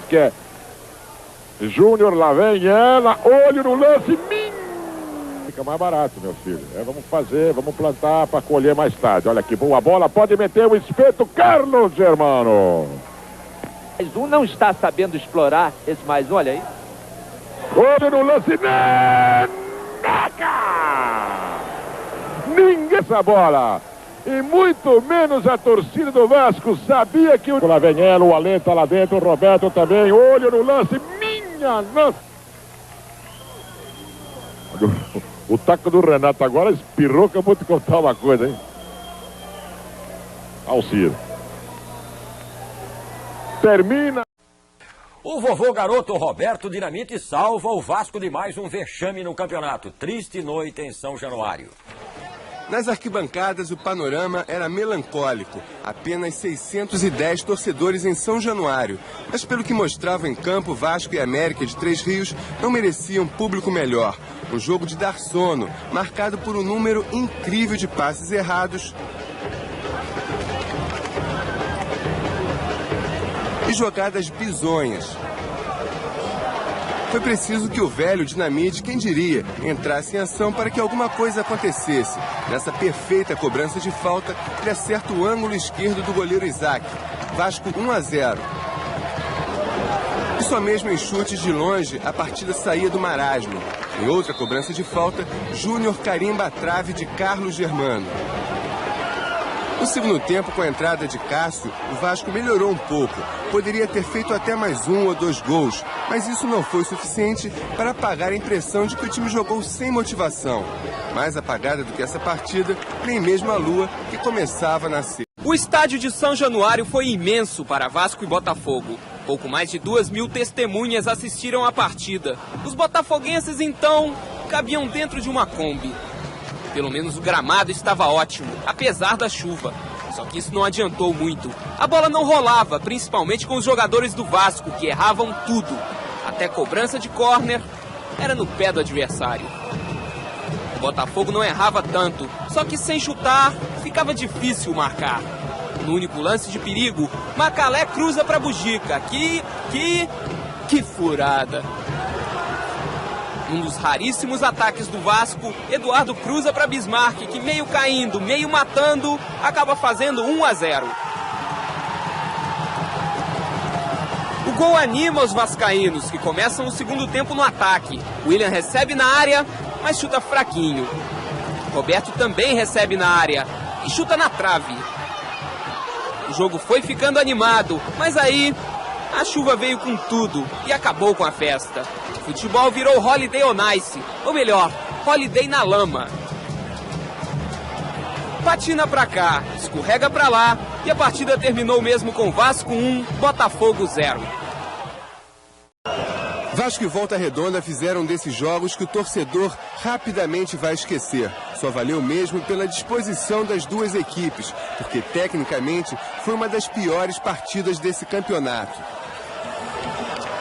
Que é Júnior, lá vem ela, olho no lance, fica mais barato, meu filho. Vamos fazer, vamos plantar para colher mais tarde. Olha que boa bola, pode meter o espeto, Carlos Germano. Mais um não está sabendo explorar esse mais um, olha aí. Olho no lance, ninguém essa bola. E muito menos a torcida do Vasco sabia que o... Lá vem ela, o Alê tá lá dentro, o Roberto também, olho no lance, minha nossa. O taco do Renato agora espirrou, que eu vou te contar uma coisa, hein? Alcir. Termina. O vovô garoto Roberto Dinamite salva o Vasco de mais um vexame no campeonato. Triste noite em São Januário. Nas arquibancadas, o panorama era melancólico. Apenas 610 torcedores em São Januário. Mas pelo que mostrava em campo, Vasco e América de Três Rios não mereciam público melhor. Um jogo de dar sono, marcado por um número incrível de passes errados e jogadas bizonhas. Foi preciso que o velho Dinamite, quem diria, entrasse em ação para que alguma coisa acontecesse. Nessa perfeita cobrança de falta, ele acerta o ângulo esquerdo do goleiro Isaac. Vasco 1-0. E só mesmo em chutes de longe, a partida saía do marasmo. Em outra cobrança de falta, Júnior carimba a trave de Carlos Germano. No segundo tempo, com a entrada de Cássio, o Vasco melhorou um pouco. Poderia ter feito até mais 1 ou 2 gols, mas isso não foi suficiente para apagar a impressão de que o time jogou sem motivação. Mais apagada do que essa partida, nem mesmo a lua que começava a nascer. O estádio de São Januário foi imenso para Vasco e Botafogo. Pouco mais de 2.000 testemunhas assistiram à partida. Os botafoguenses, então, cabiam dentro de uma Kombi. Pelo menos o gramado estava ótimo, apesar da chuva. Só que isso não adiantou muito. A bola não rolava, principalmente com os jogadores do Vasco, que erravam tudo. Até cobrança de córner era no pé do adversário. O Botafogo não errava tanto, só que sem chutar ficava difícil marcar. No único lance de perigo, Macalé cruza para Bugica. Que furada! Um dos raríssimos ataques do Vasco, Eduardo cruza para Bismarck, que meio caindo, meio matando, acaba fazendo 1-0. O gol anima os vascaínos, que começam o segundo tempo no ataque. William recebe na área, mas chuta fraquinho. Roberto também recebe na área e chuta na trave. O jogo foi ficando animado, mas aí a chuva veio com tudo e acabou com a festa. O futebol virou Holiday on Ice, ou melhor, Holiday na lama. Patina pra cá, escorrega pra lá e a partida terminou mesmo com Vasco 1, Botafogo 0. Vasco e Volta Redonda fizeram desses jogos que o torcedor rapidamente vai esquecer. Só valeu mesmo pela disposição das duas equipes, porque tecnicamente foi uma das piores partidas desse campeonato.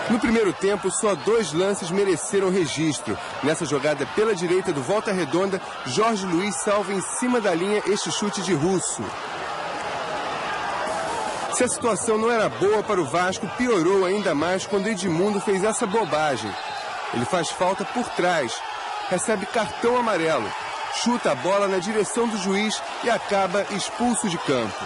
No primeiro tempo, só 2 lances mereceram registro. Nessa jogada pela direita do Volta Redonda, Jorge Luiz salva em cima da linha este chute de Russo. Se a situação não era boa para o Vasco, piorou ainda mais quando Edmundo fez essa bobagem. Ele faz falta por trás, recebe cartão amarelo, chuta a bola na direção do juiz e acaba expulso de campo.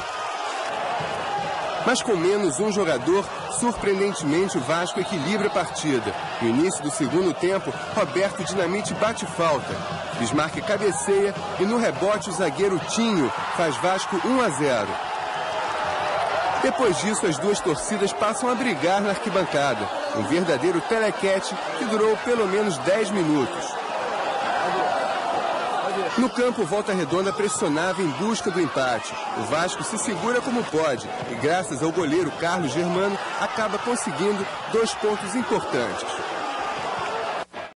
Mas com menos um jogador, surpreendentemente o Vasco equilibra a partida. No início do segundo tempo, Roberto Dinamite bate falta. Bismarck cabeceia e no rebote o zagueiro Tinho faz Vasco 1-0. Depois disso, as duas torcidas passam a brigar na arquibancada. Um verdadeiro telequete que durou pelo menos 10 minutos. No campo, Volta Redonda pressionava em busca do empate. O Vasco se segura como pode e, graças ao goleiro Carlos Germano, acaba conseguindo 2 pontos importantes.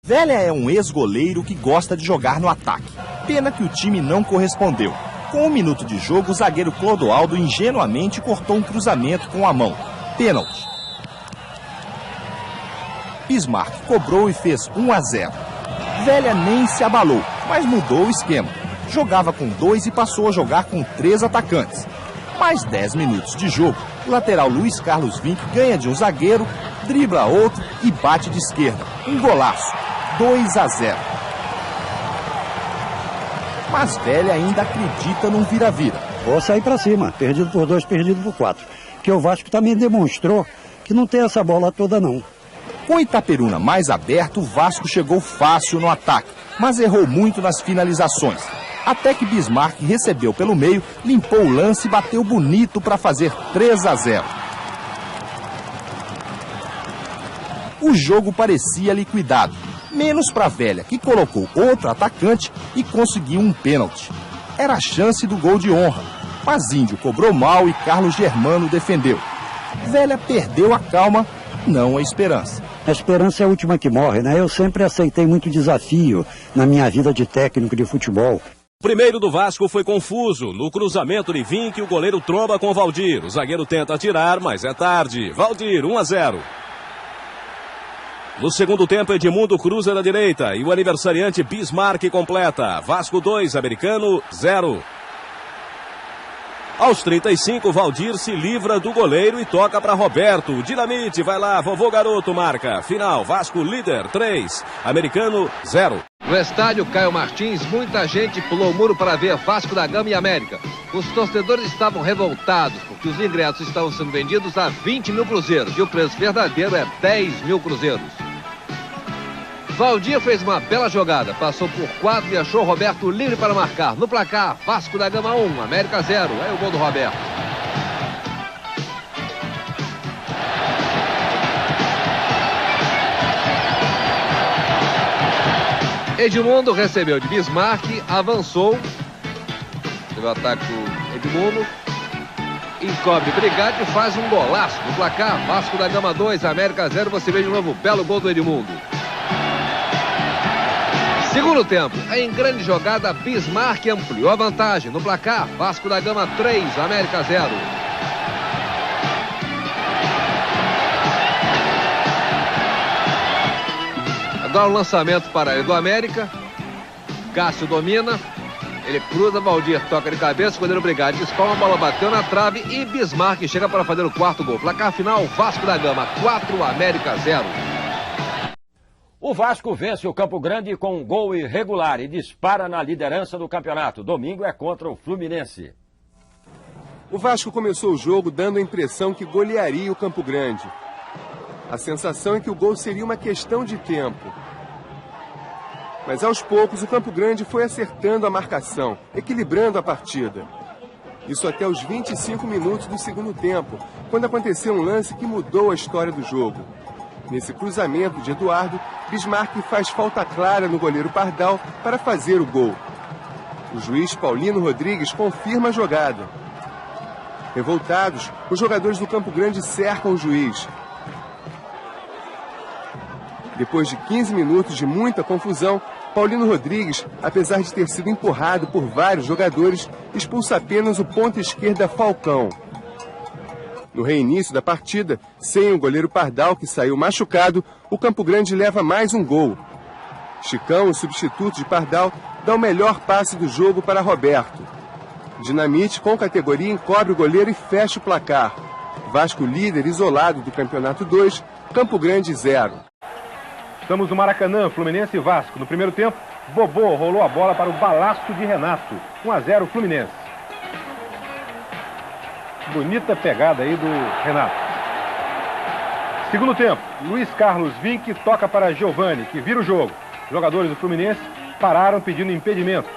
Velha é um ex-goleiro que gosta de jogar no ataque. Pena que o time não correspondeu. Com 1 minuto de jogo, o zagueiro Clodoaldo ingenuamente cortou um cruzamento com a mão. Pênalti. Bismarck cobrou e fez 1-0. Velha nem se abalou, mas mudou o esquema. Jogava com 2 e passou a jogar com 3 atacantes. Mais 10 minutos de jogo, o lateral Luiz Carlos Vinck ganha de um zagueiro dribla outro e bate de esquerda. Um golaço. 2-0. Mas Velha ainda acredita num vira-vira. Vou sair para cima, perdido por 2, perdido por 4. Porque o Vasco também demonstrou que não tem essa bola toda não. Com Itaperuna mais aberto, o Vasco chegou fácil no ataque, mas errou muito nas finalizações. Até que Bismarck recebeu pelo meio, limpou o lance e bateu bonito para fazer 3-0. O jogo parecia liquidado, menos para a Velha, que colocou outro atacante e conseguiu um pênalti. Era a chance do gol de honra, mas Índio cobrou mal e Carlos Germano defendeu. Velha perdeu a calma, não a esperança. A esperança é a última que morre, né? Eu sempre aceitei muito desafio na minha vida de técnico de futebol. O primeiro do Vasco foi confuso. No cruzamento de Vinck, o goleiro tromba com Valdir. O zagueiro tenta atirar, mas é tarde. Valdir, 1-0. No segundo tempo, Edmundo cruza da direita e o aniversariante Bismarck completa. Vasco 2, Americano 0. Aos 35, Valdir se livra do goleiro e toca para Roberto. Dinamite, vai lá, vovô garoto marca. Final, Vasco líder 3, Americano 0. No estádio Caio Martins, muita gente pulou o muro para ver Vasco da Gama e América. Os torcedores estavam revoltados porque os ingressos estavam sendo vendidos a 20 mil cruzeiros e o preço verdadeiro é 10 mil cruzeiros. Valdir fez uma bela jogada, passou por 4 e achou Roberto livre para marcar. No placar, Vasco da Gama 1, América 0. É o gol do Roberto. Edmundo recebeu de Bismarck, avançou. Teve o ataque do Edmundo. Encobre Brigatti e faz um golaço. No placar, Vasco da Gama 2, América 0. Você vê de novo o belo gol do Edmundo. Segundo tempo, em grande jogada, Bismarck ampliou a vantagem. No placar, Vasco da Gama 3, América 0. Agora o lançamento para ele do América. Cássio domina. Ele cruza, Valdir toca de cabeça, o goleiro Brigatti espalma, a bola bateu na trave e Bismarck chega para fazer o quarto gol. Placar final, Vasco da Gama 4, América 0. O Vasco vence o Campo Grande com um gol irregular e dispara na liderança do campeonato. Domingo é contra o Fluminense. O Vasco começou o jogo dando a impressão que golearia o Campo Grande. A sensação é que o gol seria uma questão de tempo. Mas aos poucos o Campo Grande foi acertando a marcação, equilibrando a partida. Isso até os 25 minutos do segundo tempo, quando aconteceu um lance que mudou a história do jogo. Nesse cruzamento de Eduardo, Bismarck faz falta clara no goleiro Pardal para fazer o gol. O juiz Paulino Rodrigues confirma a jogada. Revoltados, os jogadores do Campo Grande cercam o juiz. Depois de 15 minutos de muita confusão, Paulino Rodrigues, apesar de ter sido empurrado por vários jogadores, expulsa apenas o ponta esquerda Falcão. No reinício da partida, sem o goleiro Pardal, que saiu machucado, o Campo Grande leva mais um gol. Chicão, o substituto de Pardal, dá o melhor passe do jogo para Roberto. Dinamite, com categoria, encobre o goleiro e fecha o placar. Vasco líder isolado do Campeonato 2, Campo Grande 0. Estamos no Maracanã, Fluminense e Vasco. No primeiro tempo, Bobô rolou a bola para o balaço de Renato. 1-0 Fluminense. Bonita pegada aí do Renato. Segundo tempo, Luiz Carlos Vinck toca para Giovani, que vira o jogo. Os jogadores do Fluminense pararam pedindo impedimento.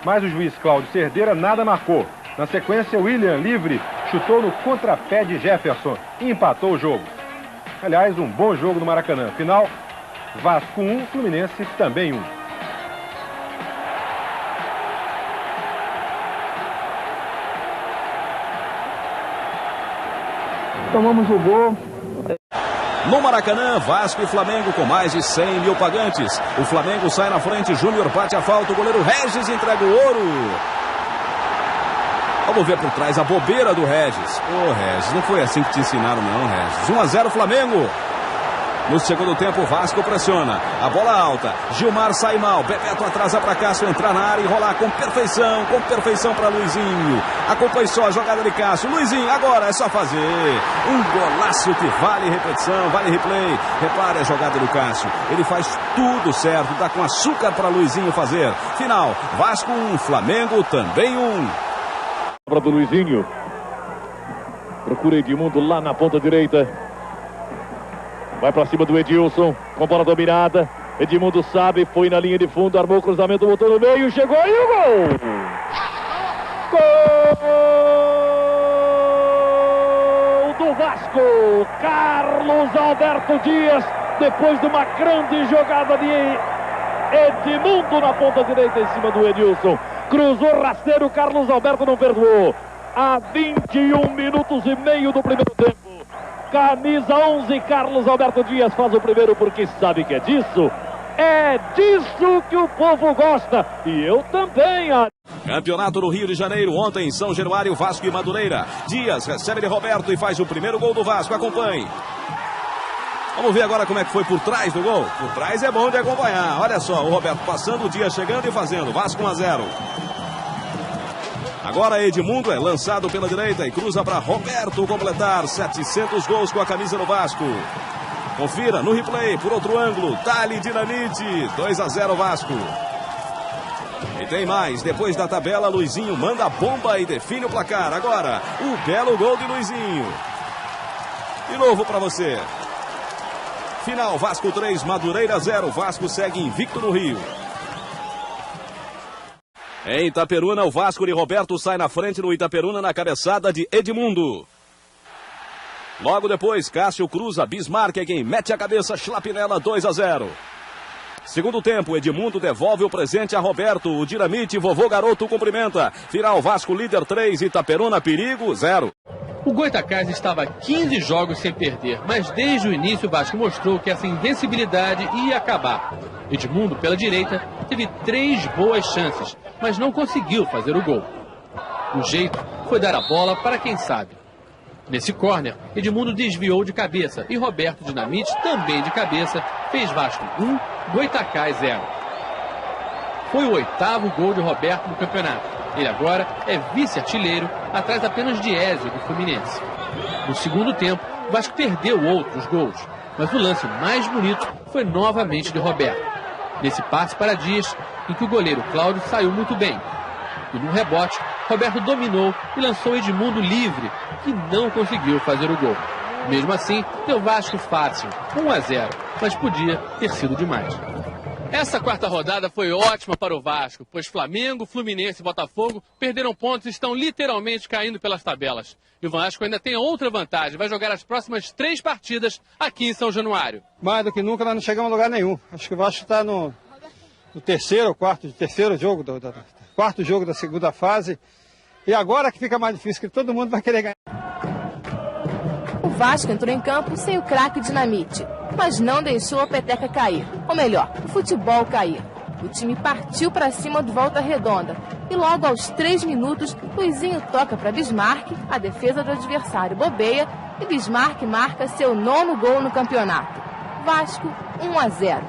Mas o juiz Cláudio Cerdeira nada marcou. Na sequência, William, livre, chutou no contrapé de Jefferson e empatou o jogo. Aliás, um bom jogo no Maracanã. Final, Vasco 1, Fluminense também 1. Tomamos o gol. No Maracanã, Vasco e Flamengo com mais de 100 mil pagantes. O Flamengo sai na frente, Júnior bate a falta, o goleiro Regis entrega o ouro. Vamos ver por trás a bobeira do Regis. Ô, Regis, não foi assim que te ensinaram não, Regis. 1-0 Flamengo. No segundo tempo, o Vasco pressiona. A bola alta. Gilmar sai mal. Bebeto atrasa para Cássio entrar na área e rolar com perfeição para Luizinho. Acompanhe só a jogada de Cássio. Luizinho, agora é só fazer. Um golaço que vale repetição, vale replay. Repare a jogada do Cássio. Ele faz tudo certo. Dá com açúcar para Luizinho fazer. Final, Vasco 1, Flamengo também 1. Para do Luizinho. Procura Edmundo lá na ponta direita. Vai para cima do Edilson, com bola dominada. Edmundo sabe, foi na linha de fundo, armou o cruzamento, botou no meio, chegou e o gol! Gol do Vasco! Carlos Alberto Dias, depois de uma grande jogada de Edmundo na ponta direita em cima do Edilson. Cruzou rasteiro, Carlos Alberto não perdoou. A 21 minutos e meio do primeiro tempo. Camisa 11, Carlos Alberto Dias faz o primeiro porque sabe que é disso. É disso que o povo gosta. E eu também. Campeonato do Rio de Janeiro, ontem em São Januário, Vasco e Madureira. Dias recebe de Roberto e faz o primeiro gol do Vasco. Acompanhe. Vamos ver agora como é que foi por trás do gol. Por trás é bom de acompanhar. Olha só, o Roberto passando, o Dias chegando e fazendo. Vasco 1-0. Agora Edmundo é lançado pela direita e cruza para Roberto completar 700 gols com a camisa do Vasco. Confira no replay, por outro ângulo, Dali Dinamite, 2-0 Vasco. E tem mais, depois da tabela, Luizinho manda a bomba e define o placar. Agora, o belo gol de Luizinho. De novo para você. Final, Vasco 3, Madureira 0, Vasco segue invicto no Rio. Em Itaperuna, o Vasco de Roberto sai na frente do Itaperuna na cabeçada de Edmundo. Logo depois, Cássio cruza, Bismarck é quem mete a cabeça, Schlapinella 2-0. Segundo tempo, Edmundo devolve o presente a Roberto, o Dinamite, vovô garoto cumprimenta. Final, Vasco líder 3, Itaperuna perigo 0. O Goitacás estava 15 jogos sem perder, mas desde o início o Vasco mostrou que essa invencibilidade ia acabar. Edmundo, pela direita, teve 3 boas chances, mas não conseguiu fazer o gol. O jeito foi dar a bola para quem sabe. Nesse córner, Edmundo desviou de cabeça e Roberto Dinamite, também de cabeça, fez Vasco 1, Goitacás 0. Foi o 8º gol de Roberto no campeonato. Ele agora é vice-artilheiro, atrás apenas de Ézio, do Fluminense. No segundo tempo, o Vasco perdeu outros gols, mas o lance mais bonito foi novamente de Roberto. Nesse passe para Dias, em que o goleiro Cláudio saiu muito bem. E no rebote, Roberto dominou e lançou Edmundo livre, que não conseguiu fazer o gol. Mesmo assim, deu Vasco fácil, 1-0, mas podia ter sido demais. Essa quarta rodada foi ótima para o Vasco, pois Flamengo, Fluminense e Botafogo perderam pontos e estão literalmente caindo pelas tabelas. E o Vasco ainda tem outra vantagem, vai jogar as próximas 3 partidas aqui em São Januário. Mais do que nunca nós não chegamos a lugar nenhum. Acho que o Vasco está no quarto jogo da segunda fase. E agora que fica mais difícil, que todo mundo vai querer ganhar. O Vasco entrou em campo sem o craque Dinamite, mas não deixou a peteca cair. Ou melhor, o futebol cair. O time partiu para cima do Volta Redonda. E logo aos 3 minutos, Luizinho toca para Bismarck, a defesa do adversário bobeia, e Bismarck marca seu 9º gol no campeonato. Vasco 1-0.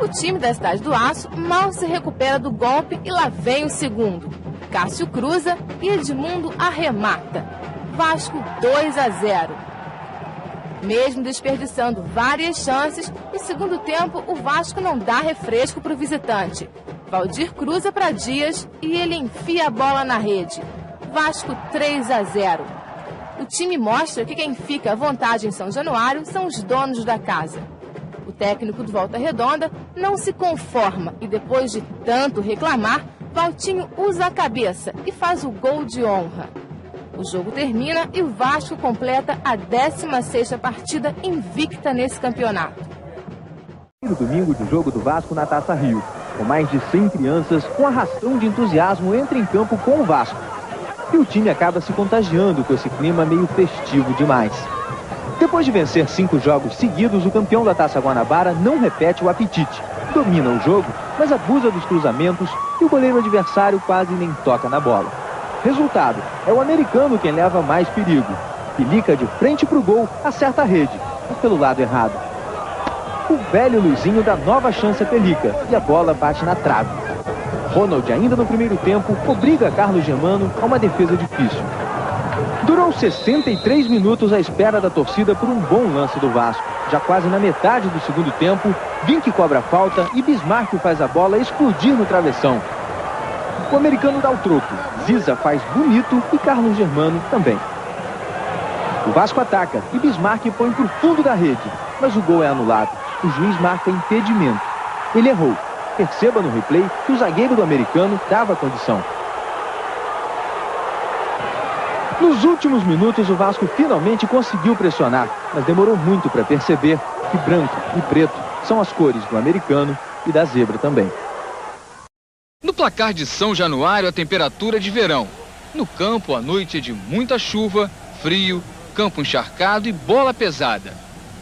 O time da Cidade do Aço mal se recupera do golpe e lá vem o segundo. Cássio cruza e Edmundo arremata. Vasco 2-0. Mesmo desperdiçando várias chances, no segundo tempo o Vasco não dá refresco para o visitante. Valdir cruza para Dias e ele enfia a bola na rede. Vasco 3-0. O time mostra que quem fica à vontade em São Januário são os donos da casa. O técnico do Volta Redonda não se conforma e depois de tanto reclamar, Valtinho usa a cabeça e faz o gol de honra. O jogo termina e o Vasco completa a 16ª partida invicta nesse campeonato. No domingo de jogo do Vasco na Taça Rio, com mais de 100 crianças, um arrastão de entusiasmo entra em campo com o Vasco. E o time acaba se contagiando com esse clima meio festivo demais. Depois de vencer 5 jogos seguidos, o campeão da Taça Guanabara não repete o apetite. Domina o jogo, mas abusa dos cruzamentos e o goleiro adversário quase nem toca na bola. Resultado, é o americano quem leva mais perigo. Pilica de frente para o gol, acerta a rede. mas pelo lado errado. O velho Luizinho dá nova chance a Pelica e a bola bate na trave. Ronald, ainda no primeiro tempo, obriga Carlos Germano a uma defesa difícil. Durou 63 minutos à espera da torcida por um bom lance do Vasco. Já quase na metade do segundo tempo, Vinck cobra a falta e Bismarck faz a bola explodir no travessão. O americano dá o troco, Ziza faz bonito e Carlos Germano também. O Vasco ataca e Bismarck põe para o fundo da rede, mas o gol é anulado. O juiz marca impedimento. Ele errou. Perceba no replay que o zagueiro do americano dava condição. Nos últimos minutos, o Vasco finalmente conseguiu pressionar, mas demorou muito para perceber que branco e preto são as cores do americano e da zebra também. No placar de São Januário, a temperatura é de verão. No campo, a noite é de muita chuva, frio, campo encharcado e bola pesada.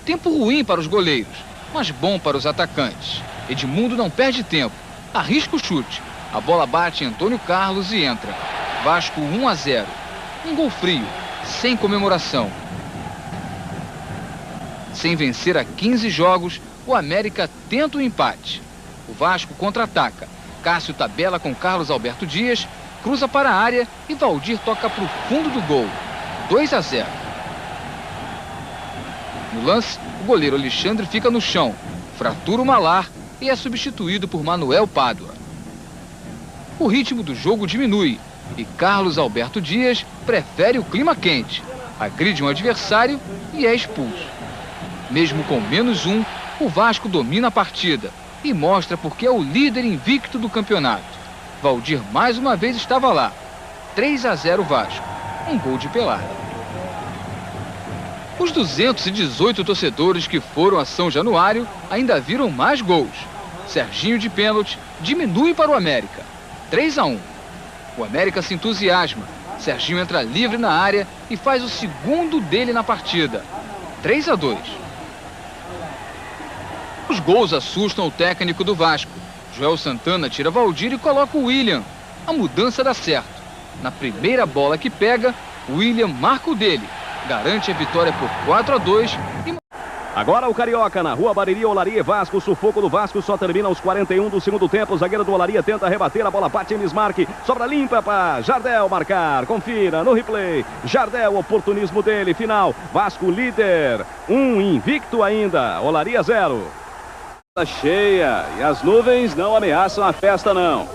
Tempo ruim para os goleiros, mas bom para os atacantes. Edmundo não perde tempo, arrisca o chute. A bola bate em Antônio Carlos e entra. Vasco 1-0. Um gol frio, sem comemoração. Sem vencer há 15 jogos, o América tenta o empate. O Vasco contra-ataca. Cássio tabela com Carlos Alberto Dias, cruza para a área e Valdir toca para o fundo do gol. 2-0. No lance, o goleiro Alexandre fica no chão, fratura o malar e é substituído por Manuel Pádua. O ritmo do jogo diminui e Carlos Alberto Dias prefere o clima quente, agride um adversário e é expulso. Mesmo com -1, o Vasco domina a partida e mostra porque é o líder invicto do campeonato. Valdir mais uma vez estava lá. 3-0 Vasco, um gol de pelada. Os 218 torcedores que foram a São Januário ainda viram mais gols. Serginho de pênalti diminui para o América. 3-1. O América se entusiasma. Serginho entra livre na área e faz o segundo dele na partida. 3-2. Os gols assustam o técnico do Vasco. Joel Santana tira Valdir e coloca o William. A mudança dá certo. Na primeira bola que pega, o William marca o dele. Garante a vitória por 4-2 e... Agora o Carioca na Rua Bariri, Olaria e Vasco. O sufoco do Vasco só termina aos 41 do segundo tempo. O zagueiro do Olaria tenta rebater, a bola bate em Bismarck. Sobra limpa para Jardel marcar. Confira no replay. Jardel, oportunismo dele. Final, Vasco líder. Invicto ainda. Olaria 0. Cheia e as nuvens não ameaçam a festa não.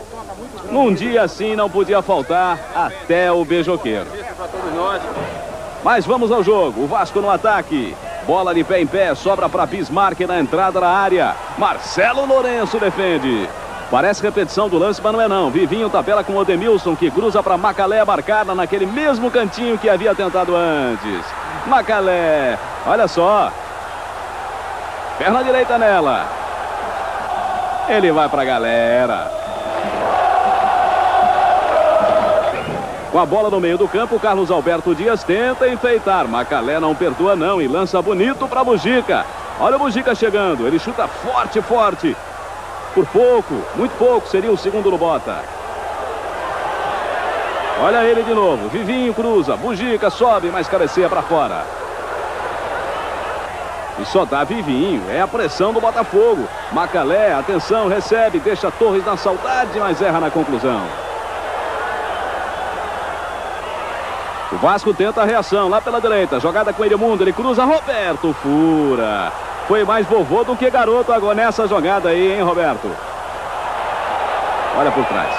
Num dia assim não podia faltar até o beijoqueiro. Mas vamos ao jogo. O Vasco no ataque. Bola de pé em pé, sobra para Bismarck na entrada da área. Marcelo Lourenço defende. Parece repetição do lance, mas não é não. Vivinho tabela com o Odemilson, que cruza para Macalé, marcada naquele mesmo cantinho que havia tentado antes. Macalé, olha só. Perna direita nela. Ele vai para a galera. Com a bola no meio do campo, Carlos Alberto Dias tenta enfeitar. Macalé não perdoa não e lança bonito para Bugica. Olha o Bugica chegando, ele chuta forte, forte. Por pouco, muito pouco, seria o segundo no Bota. Olha ele de novo, Vivinho cruza, Bugica sobe, mas cabeceia para fora. E só dá Vivinho, é a pressão do Botafogo. Macalé, atenção, recebe, deixa Torres na saudade, mas erra na conclusão. O Vasco tenta a reação lá pela direita. Jogada com Edmundo. Ele cruza. Roberto fura. Foi mais vovô do que garoto agora nessa jogada aí, hein, Roberto? Olha por trás.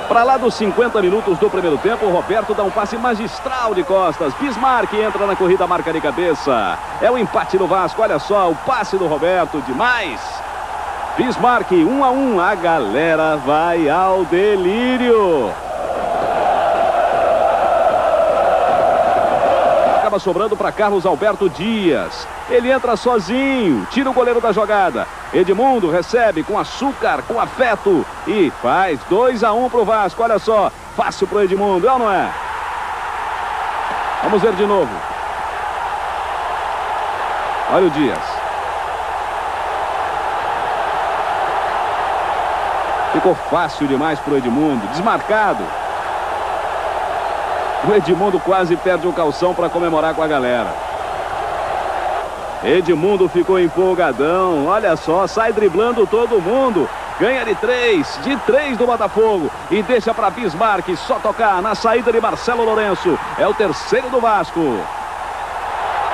Para lá dos 50 minutos do primeiro tempo, o Roberto dá um passe magistral de costas. Bismarck entra na corrida, marca de cabeça. É o empate do Vasco. Olha só o passe do Roberto. Demais. Bismarck 1-1. A galera vai ao delírio. Sobrando para Carlos Alberto Dias. Ele entra sozinho, tira o goleiro da jogada. Edmundo recebe com açúcar, com afeto e faz 2-1 para o Vasco. Olha só, fácil para o Edmundo, é ou não é? Vamos ver de novo. Olha o Dias. Ficou fácil demais para o Edmundo, desmarcado. O Edmundo quase perde o calção para comemorar com a galera. Edmundo ficou empolgadão. Olha só, sai driblando todo mundo. Ganha de 3 do Botafogo. E deixa para Bismarck só tocar na saída de Marcelo Lourenço. É o terceiro do Vasco.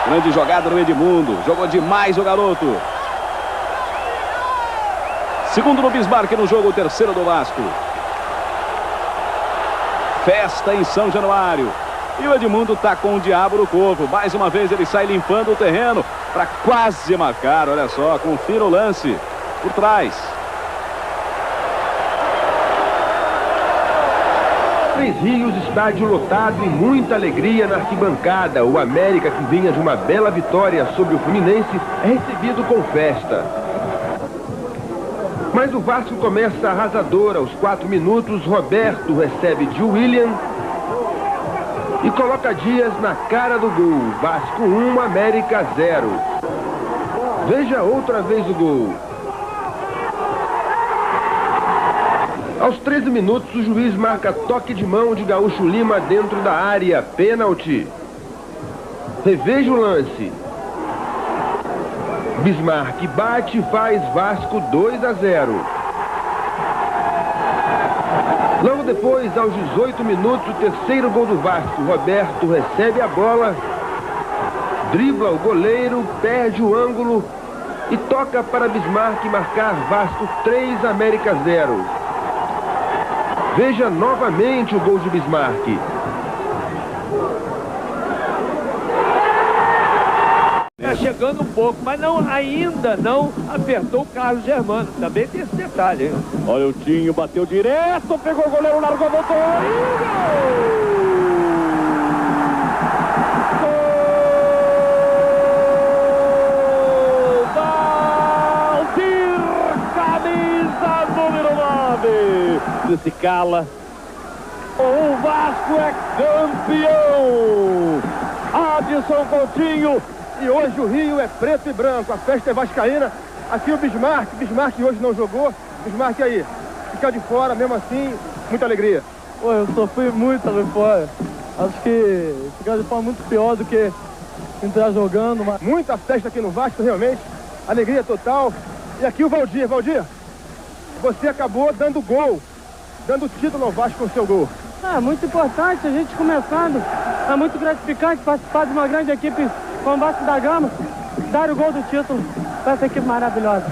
Grande jogada no Edmundo. Jogou demais o garoto. Segundo no Bismarck no jogo, o terceiro do Vasco. Festa em São Januário. E o Edmundo tá com o diabo no corpo. Mais uma vez ele sai limpando o terreno para quase marcar. Olha só, confira o lance por trás. Três Rios, estádio lotado e muita alegria na arquibancada. O América, que vinha de uma bela vitória sobre o Fluminense, é recebido com festa. Mas o Vasco começa arrasador. Aos 4 minutos, Roberto recebe de William e coloca Dias na cara do gol. Vasco 1, América 0. Veja outra vez o gol. Aos 13 minutos, o juiz marca toque de mão de Gaúcho Lima dentro da área. Pênalti. Reveja o lance. Bismarck bate e faz Vasco 2-0. Logo depois, aos 18 minutos, o terceiro gol do Vasco. Roberto recebe a bola, dribla o goleiro, perde o ângulo e toca para Bismarck marcar Vasco 3, América 0. Veja novamente o gol de Bismarck. Chegando um pouco, mas ainda não apertou o Carlos Germano. Também tem esse detalhe, hein? Olha o Tinho, bateu direto, pegou o goleiro, largou, voltou e gol! Valdir, camisa número 9. Se cala. O Vasco é campeão! Adson Coutinho. E hoje o Rio é preto e branco, a festa é vascaína. Aqui o Bismarck hoje não jogou. Bismarck aí, fica de fora, mesmo assim, muita alegria. Pô, eu sofri muito ali fora. Acho que ficar de fora muito pior do que entrar jogando. Mas... Muita festa aqui no Vasco, realmente, alegria total. E aqui o Valdir, você acabou dando gol, dando título ao Vasco com o seu gol. Muito importante, a gente começando. É muito gratificante participar de uma grande equipe com o Vasco da Gama, dar o gol do título para essa equipe maravilhosa.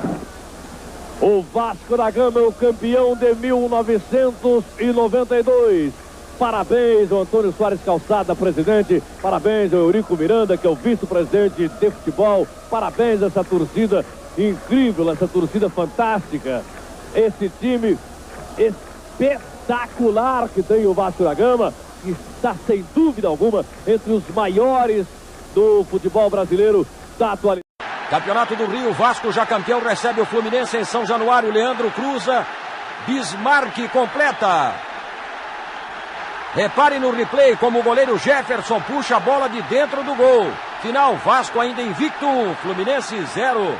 O Vasco da Gama é o campeão de 1992. Parabéns ao Antônio Soares Calçada, presidente. Parabéns ao Eurico Miranda, que é o vice-presidente de futebol. Parabéns a essa torcida incrível, essa torcida fantástica. Esse time espetacular que tem o Vasco da Gama, que está sem dúvida alguma entre os maiores do futebol brasileiro da atualidade. Campeonato do Rio, Vasco já campeão, recebe o Fluminense em São Januário. Leandro cruza, Bismarck completa. Repare no replay como o goleiro Jefferson puxa a bola de dentro do gol. Final, Vasco ainda invicto, Fluminense 0.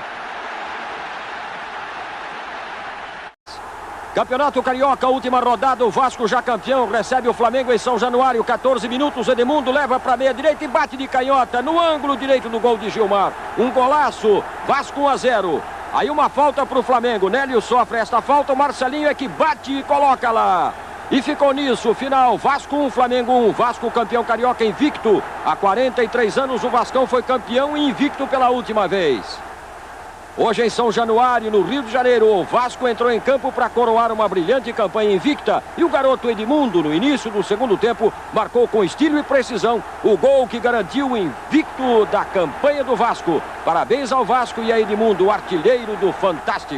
Campeonato Carioca, última rodada, o Vasco já campeão, recebe o Flamengo em São Januário, 14 minutos, Edmundo leva para meia direita e bate de canhota no ângulo direito do gol de Gilmar. Um golaço, Vasco 1-0. Aí uma falta para o Flamengo, Nélio sofre esta falta, o Marcelinho é que bate e coloca lá. E ficou nisso, final, Vasco 1, Flamengo 1, Vasco campeão carioca invicto. Há 43 anos o Vascão foi campeão e invicto pela última vez. Hoje em São Januário, no Rio de Janeiro, o Vasco entrou em campo para coroar uma brilhante campanha invicta. E o garoto Edmundo, no início do segundo tempo, marcou com estilo e precisão o gol que garantiu o invicto da campanha do Vasco. Parabéns ao Vasco e a Edmundo, o artilheiro do Fantástico.